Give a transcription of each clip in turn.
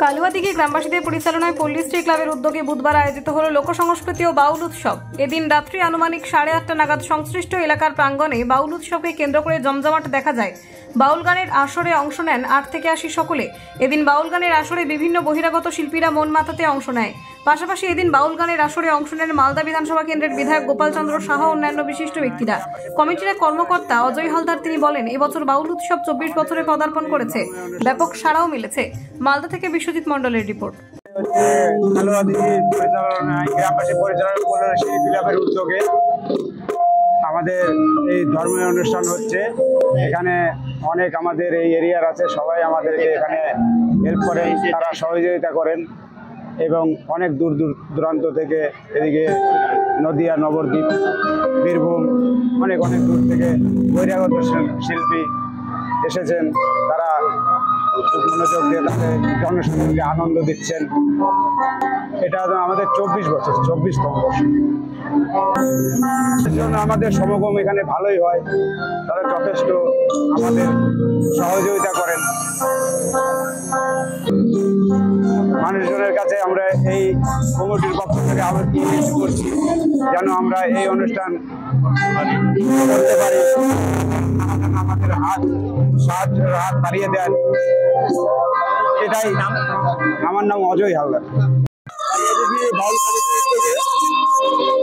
কালুয়াদিঘি গ্রামবাসীদের পরিচালনায় পল্লীশ্রী ক্লাবের উদ্যোগে বুধবার আয়োজিত হল লোকসংস্কৃতি ও বাউল উৎসব। এদিন রাত্রি আনুমানিক 8:30 নাগাদ সংশ্লিষ্ট এলাকার প্রাঙ্গণে বাউল উৎসবকে কেন্দ্র করে জমজমাট দেখা যায়। বাউল গানের আসরে অংশ নেন 8 থেকে 80 সকলে। এদিন বাউল গানের আসরে বিভিন্ন বহিরাগত শিল্পীরা মন মাতাতে অংশ নেয়। পাশাপাশি এদিন বাউল গানের আসরে অংশ নেন মালদা বিধানসভা কেন্দ্রের বিধায়ক গোপাল চন্দ্র সাহা ও অন্যান্য বিশিষ্ট ব্যক্তিরা। কমিটির কর্মকর্তা অজয় হালদার তিনি বলেন, এবছর বাউল উৎসব 24 বছরে পদার্পণ করেছে, ব্যাপক সাড়াও মিলেছে। মালদা থেকে বিশ্বজিৎ মণ্ডলের রিপোর্ট। উদ্যোগে আমাদের এই ধর্মীয় অনুষ্ঠান হচ্ছে। এখানে অনেক আমাদের এই এরিয়ার আছে, সবাই আমাদেরকে এখানে হেল্প করেন, তারা সহযোগিতা করেন এবং অনেক দূর দূরান্ত থেকে এদিকে নদিয়া, নবদ্বীপ, বীরভূম অনেক দূর থেকে বহিরাগত শিল্পী এসেছেন। তারা মনোযোগ দিয়ে তাদের জনসাধারণকে আনন্দ দিচ্ছেন। এটা আমাদের 24তম বর্ষ। এর জন্য আমাদের সমাগম এখানে ভালোই হয়, তারা যথেষ্ট আমাদের সহযোগিতা করেন। মানুষজনের কাছে আমরা এই কমিটির পক্ষ থেকে আবেদন করছি যেন আমরা এই অনুষ্ঠান করতে পারি, আমাদের সাহায্যের হাত বাড়িয়ে দেন। এটাই। আমার নাম অজয় হালদার।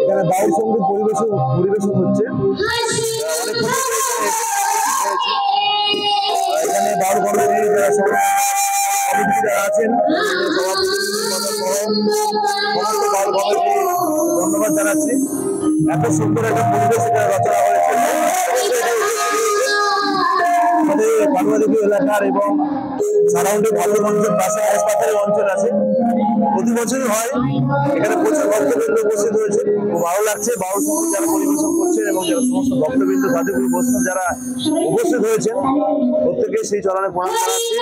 এখানে বাউল সঙ্গীত পরিবেশন হচ্ছে। এখানে বাউল কমিটির যারা আছেন ধন্যবাদ জানাচ্ছি। এত সুন্দর একটা পরিবেশ এখানে রচনা করেছে। আমাদের কালুয়াদিঘি এলাকার এবং সারাউন্ডিং ভাল্লুর অঞ্চল, পাশে হাসপাতালের অঞ্চল আছে, প্রতি বছরই হয়। এখানে প্রচুর ভক্তবৃন্দ উপস্থিত হয়েছে, খুব ভালো লাগছে। বাউল সঙ্গীত যারা পরিবেশন করছেন এবং যারা সমস্ত ভক্তবৃন্দ সাধুগুরু বৈষ্ণব যারা উপস্থিত হয়েছেন, প্রত্যেকে সেই চরণে প্রণাম জানাচ্ছি।